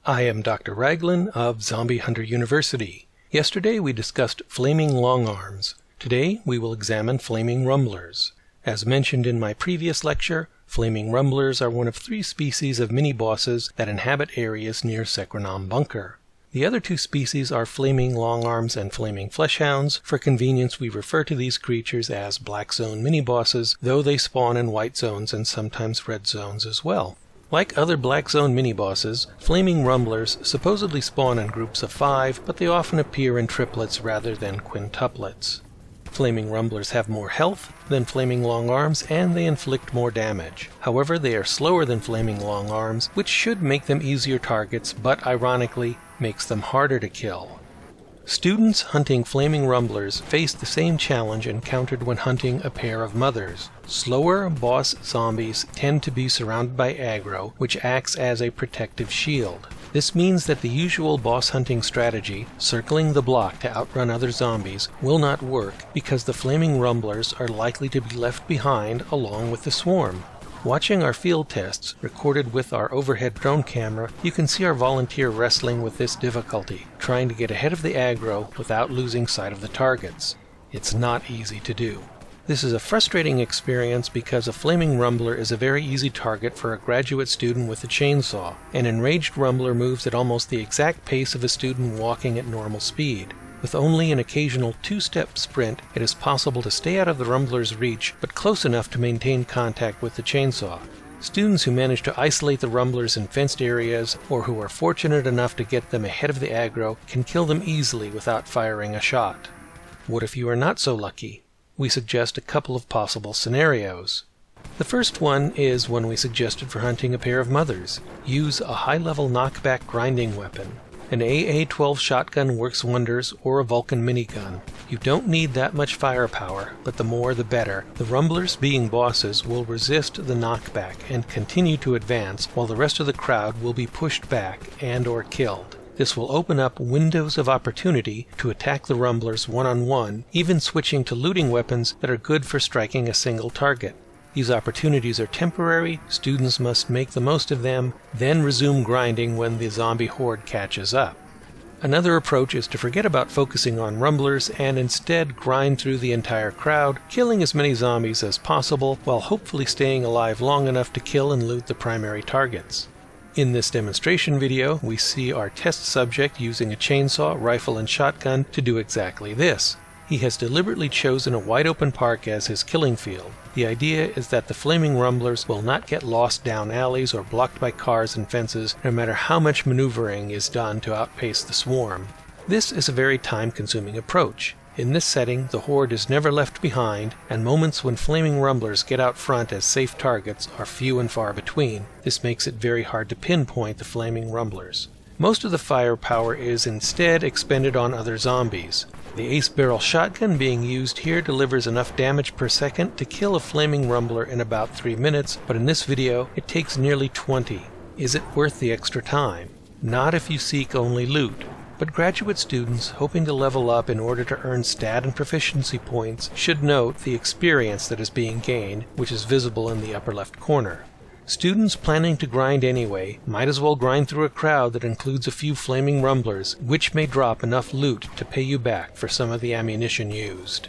I am Dr. Raglan of Zombie Hunter University. Yesterday we discussed flaming long arms. Today we will examine flaming rumblers. As mentioned in my previous lecture, flaming rumblers are one of 3 species of mini-bosses that inhabit areas near Sekrenom Bunker. The other 2 species are flaming longarms and flaming fleshhounds. For convenience, we refer to these creatures as black zone mini-bosses, though they spawn in white zones and sometimes red zones as well. Like other black zone mini-bosses, flaming rumblers supposedly spawn in groups of 5, but they often appear in triplets rather than quintuplets. Flaming rumblers have more health than flaming longarms, and they inflict more damage. However, they are slower than flaming longarms, which should make them easier targets, but ironically, makes them harder to kill. Students hunting flaming rumblers face the same challenge encountered when hunting a pair of mothers. Slower boss zombies tend to be surrounded by aggro, which acts as a protective shield. This means that the usual boss hunting strategy, circling the block to outrun other zombies, will not work because the flaming rumblers are likely to be left behind along with the swarm. Watching our field tests, recorded with our overhead drone camera, you can see our volunteer wrestling with this difficulty, trying to get ahead of the aggro without losing sight of the targets. It's not easy to do. This is a frustrating experience because a flaming rumbler is a very easy target for a graduate student with a chainsaw. An enraged rumbler moves at almost the exact pace of a student walking at normal speed. With only an occasional 2-step sprint, it is possible to stay out of the rumbler's reach, but close enough to maintain contact with the chainsaw. Students who manage to isolate the rumblers in fenced areas, or who are fortunate enough to get them ahead of the aggro, can kill them easily without firing a shot. What if you are not so lucky? We suggest a couple of possible scenarios. The first one is one we suggested for hunting a pair of mothers. Use a high-level knockback grinding weapon. An AA-12 shotgun works wonders, or a Vulcan minigun. You don't need that much firepower, but the more the better. The rumblers, being bosses, will resist the knockback and continue to advance, while the rest of the crowd will be pushed back and/or killed. This will open up windows of opportunity to attack the rumblers one-on-one, even switching to looting weapons that are good for striking a single target. These opportunities are temporary, students must make the most of them, then resume grinding when the zombie horde catches up. Another approach is to forget about focusing on rumblers and instead grind through the entire crowd, killing as many zombies as possible while hopefully staying alive long enough to kill and loot the primary targets. In this demonstration video, we see our test subject using a chainsaw, rifle, and shotgun to do exactly this. He has deliberately chosen a wide-open park as his killing field. The idea is that the flaming rumblers will not get lost down alleys or blocked by cars and fences, no matter how much maneuvering is done to outpace the swarm. This is a very time-consuming approach. In this setting, the horde is never left behind, and moments when flaming rumblers get out front as safe targets are few and far between. This makes it very hard to pinpoint the flaming rumblers. Most of the firepower is instead expended on other zombies. The ace barrel shotgun being used here delivers enough damage per second to kill a flaming rumbler in about 3 minutes, but in this video it takes nearly 20. Is it worth the extra time? Not if you seek only loot. But graduate students hoping to level up in order to earn stat and proficiency points should note the experience that is being gained, which is visible in the upper left corner. Students planning to grind anyway might as well grind through a crowd that includes a few flaming rumblers, which may drop enough loot to pay you back for some of the ammunition used.